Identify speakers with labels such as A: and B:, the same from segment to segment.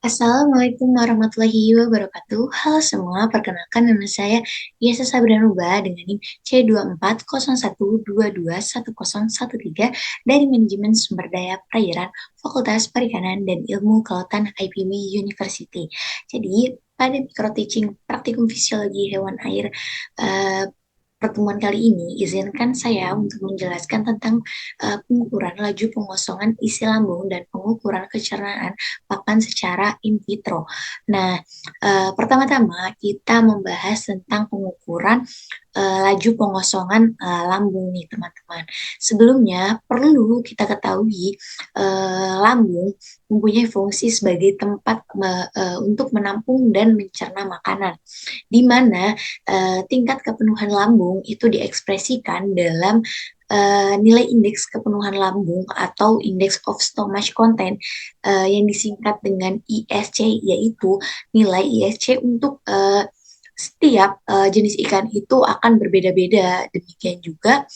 A: Assalamualaikum warahmatullahi wabarakatuh. Halo semua, perkenalkan nama saya Yesa Sabranuba dengan NIM C2401221013 dari Manajemen Sumber Daya Perairan Fakultas Perikanan dan Ilmu Kelautan IPB University. Jadi, pada micro teaching praktikum fisiologi hewan air eh, pertemuan kali ini, izinkan saya untuk menjelaskan tentang pengukuran laju pengosongan isi lambung dan pengukuran kecernaan pakan secara in vitro. Nah, pertama-tama kita membahas tentang pengukuran laju pengosongan lambung nih teman-teman. Sebelumnya perlu kita ketahui lambung mempunyai fungsi sebagai tempat untuk menampung dan mencerna makanan, di mana tingkat kepenuhan lambung itu diekspresikan dalam nilai indeks kepenuhan lambung atau Index of Stomach Content yang disingkat dengan ISC, yaitu nilai ISC untuk setiap jenis ikan itu akan berbeda-beda. Demikian juga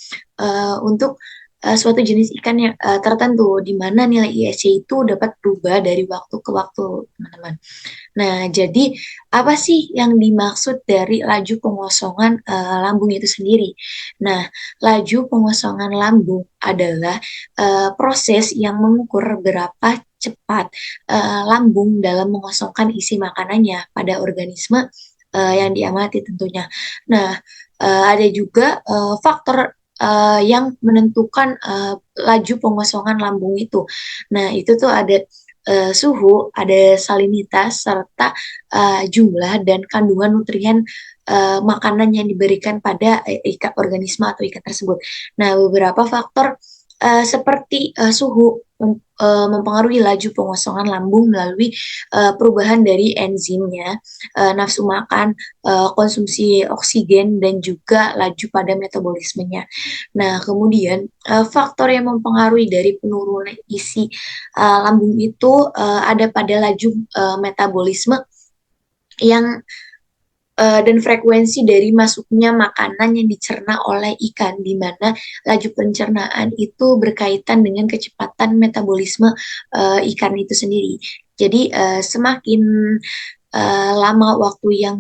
A: untuk suatu jenis ikan yang tertentu, di mana nilai ISC itu dapat berubah dari waktu ke waktu, teman-teman. Nah, jadi apa sih yang dimaksud dari laju pengosongan lambung itu sendiri? Nah, laju pengosongan lambung adalah proses yang mengukur berapa cepat lambung dalam mengosongkan isi makanannya pada organisme yang diamati tentunya. Nah, ada juga faktor yang menentukan laju pengosongan lambung itu. Nah, itu tuh ada suhu, ada salinitas, serta jumlah dan kandungan nutrien makanan yang diberikan pada ikan organisme atau ikan tersebut. Nah, beberapa faktor seperti suhu mempengaruhi laju pengosongan lambung melalui perubahan dari enzimnya, nafsu makan, konsumsi oksigen, dan juga laju pada metabolismenya. Nah, kemudian faktor yang mempengaruhi dari penurunan isi lambung itu ada pada laju metabolisme yang dan frekuensi dari masuknya makanan yang dicerna oleh ikan, di mana laju pencernaan itu berkaitan dengan kecepatan metabolisme ikan itu sendiri. Jadi semakin lama waktu yang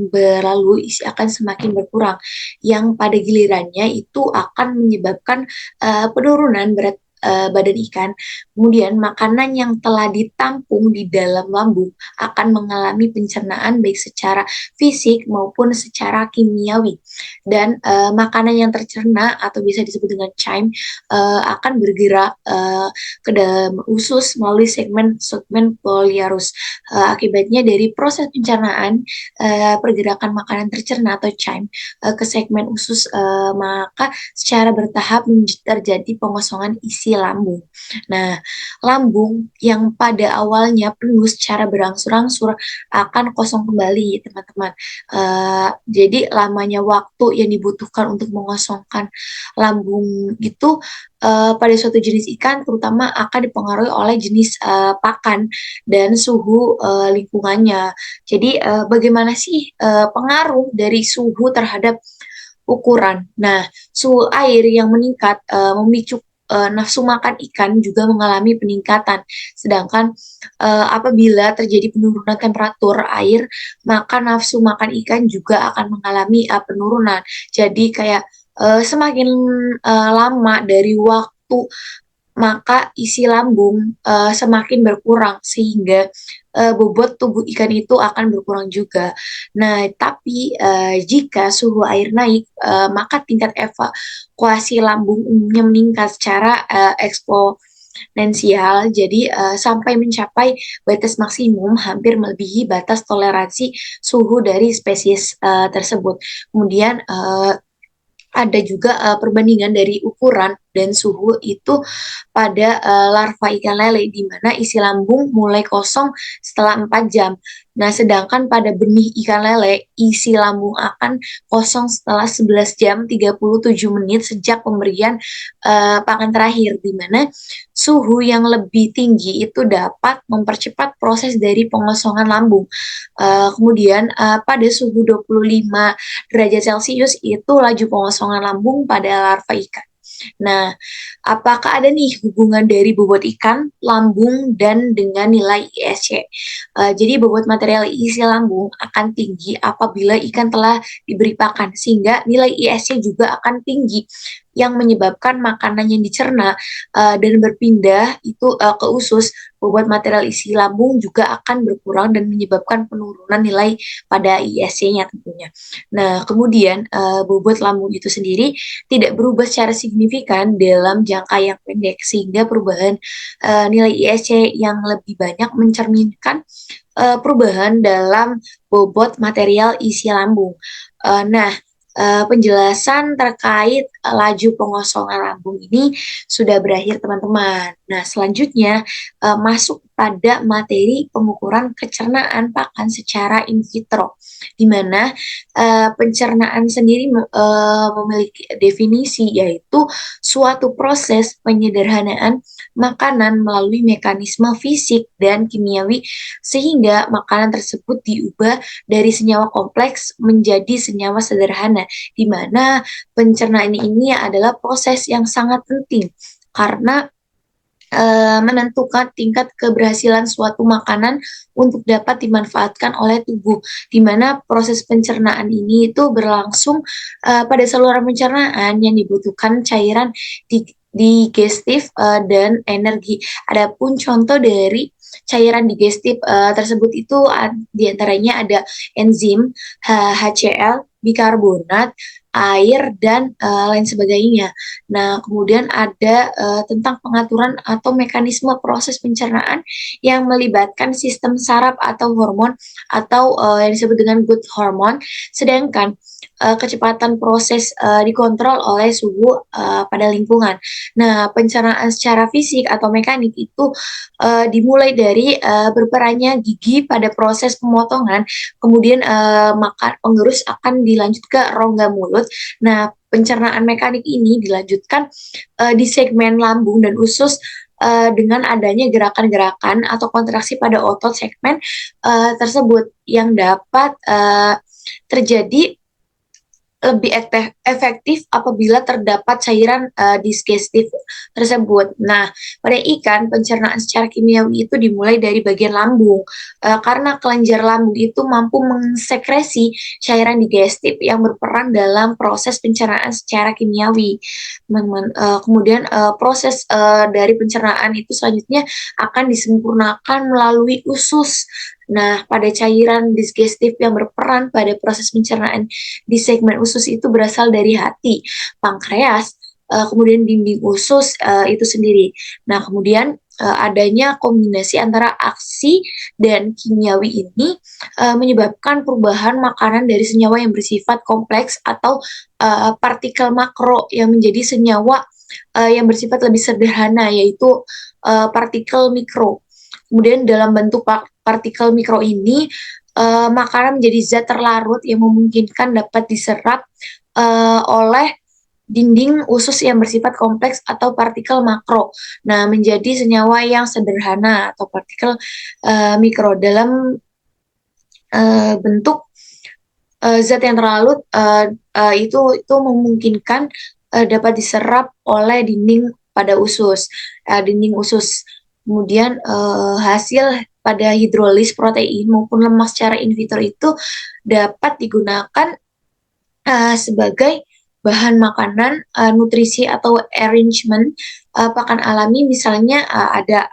A: berlalu, isi akan semakin berkurang, yang pada gilirannya itu akan menyebabkan penurunan berat badan ikan. Kemudian makanan yang telah ditampung di dalam lambung akan mengalami pencernaan baik secara fisik maupun secara kimiawi, dan makanan yang tercerna atau bisa disebut dengan chyme akan bergerak ke dalam usus melalui segmen poliarus. Akibatnya dari proses pencernaan, pergerakan makanan tercerna atau chyme ke segmen usus, maka secara bertahap terjadi pengosongan isi lambung. Nah, lambung yang pada awalnya penuh secara berangsur-angsur akan kosong kembali, teman-teman. Jadi lamanya waktu yang dibutuhkan untuk mengosongkan lambung itu pada suatu jenis ikan terutama akan dipengaruhi oleh jenis pakan dan suhu lingkungannya. Jadi bagaimana sih pengaruh dari suhu terhadap ukuran? Nah, suhu air yang meningkat memicu nafsu makan ikan juga mengalami peningkatan. Sedangkan apabila terjadi penurunan temperatur air, maka nafsu makan ikan juga akan mengalami penurunan. Jadi kayak semakin lama dari waktu, maka isi lambung semakin berkurang, sehingga bobot tubuh ikan itu akan berkurang juga. Nah, tapi jika suhu air naik, maka tingkat evakuasi lambung umumnya meningkat secara eksponensial. Jadi sampai mencapai batas maksimum, hampir melebihi batas toleransi suhu dari spesies tersebut. Kemudian ada juga perbandingan dari ukuran dan suhu itu pada larva ikan lele, di mana isi lambung mulai kosong setelah 4 jam. Nah, sedangkan pada benih ikan lele, isi lambung akan kosong setelah 11 jam 37 menit sejak pemberian pakan terakhir, di mana suhu yang lebih tinggi itu dapat mempercepat proses dari pengosongan lambung. Kemudian pada suhu 25 derajat Celcius itu laju pengosongan lambung pada larva ikan. Nah, apakah ada nih hubungan dari bobot ikan, lambung, dan dengan nilai ISC? Jadi bobot material isi lambung akan tinggi apabila ikan telah diberi pakan, sehingga nilai ISC juga akan tinggi yang menyebabkan makanan yang dicerna dan berpindah itu ke usus, bobot material isi lambung juga akan berkurang dan menyebabkan penurunan nilai pada ISC-nya tentunya. Nah, kemudian bobot lambung itu sendiri tidak berubah secara signifikan dalam jangka yang pendek, sehingga perubahan nilai ISC yang lebih banyak mencerminkan perubahan dalam bobot material isi lambung. Nah, penjelasan terkait laju pengosongan lambung ini sudah berakhir, teman-teman. Nah, selanjutnya masuk pada materi pengukuran kecernaan pakan secara in vitro, di mana pencernaan sendiri memiliki definisi, yaitu suatu proses penyederhanaan makanan melalui mekanisme fisik dan kimiawi sehingga makanan tersebut diubah dari senyawa kompleks menjadi senyawa sederhana, di mana pencernaan ini adalah proses yang sangat penting karena menentukan tingkat keberhasilan suatu makanan untuk dapat dimanfaatkan oleh tubuh, di mana proses pencernaan ini itu berlangsung pada saluran pencernaan yang dibutuhkan cairan digestif dan energi. Adapun contoh dari cairan digestif tersebut itu diantaranya ada enzim, HCl, bikarbonat, air, dan lain sebagainya. Nah, kemudian ada tentang pengaturan atau mekanisme proses pencernaan yang melibatkan sistem saraf atau hormon atau yang disebut dengan good hormone, sedangkan kecepatan proses dikontrol oleh suhu pada lingkungan. Nah, pencernaan secara fisik atau mekanik itu dimulai dari berperannya gigi pada proses pemotongan, kemudian makan penggerus akan dilanjut ke rongga mulut. Nah, pencernaan mekanik ini dilanjutkan di segmen lambung dan usus dengan adanya gerakan-gerakan atau kontraksi pada otot segmen tersebut yang dapat terjadi lebih efektif apabila terdapat cairan digestif tersebut. Nah, pada ikan, pencernaan secara kimiawi itu dimulai dari bagian lambung, karena kelenjar lambung itu mampu mensekresi cairan digestif yang berperan dalam proses pencernaan secara kimiawi. Kemudian proses dari pencernaan itu selanjutnya akan disempurnakan melalui usus. Nah, pada cairan digestif yang berperan pada proses pencernaan di segmen usus itu berasal dari hati, pankreas, kemudian dinding usus itu sendiri. Nah, kemudian adanya kombinasi antara aksi dan kimiawi ini menyebabkan perubahan makanan dari senyawa yang bersifat kompleks atau partikel makro yang menjadi senyawa yang bersifat lebih sederhana, yaitu partikel mikro. Kemudian dalam bentuk partikel mikro ini, makanan menjadi zat terlarut yang memungkinkan dapat diserap oleh dinding usus yang bersifat kompleks atau partikel makro. Nah, menjadi senyawa yang sederhana atau partikel mikro dalam bentuk zat yang terlarut itu memungkinkan dapat diserap oleh dinding pada usus, dinding usus. Kemudian hasil pada hidrolis protein maupun lemak secara in vitro itu dapat digunakan sebagai bahan makanan nutrisi atau arrangement pakan alami, misalnya ada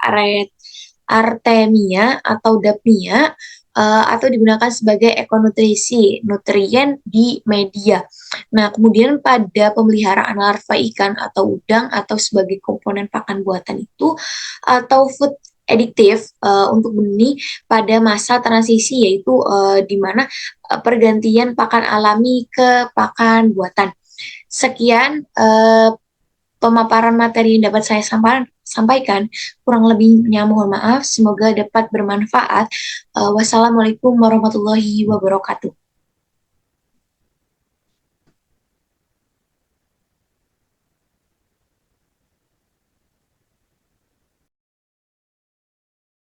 A: artemia atau dapnia atau digunakan sebagai ekonutrisi, nutrien di media. Nah, kemudian pada pemeliharaan larva ikan atau udang atau sebagai komponen pakan buatan itu atau food additive untuk benih pada masa transisi, yaitu di mana pergantian pakan alami ke pakan buatan. Sekian pemaparan materi yang dapat saya sampaikan, kurang lebihnya mohon maaf, semoga dapat bermanfaat. Wassalamualaikum warahmatullahi wabarakatuh.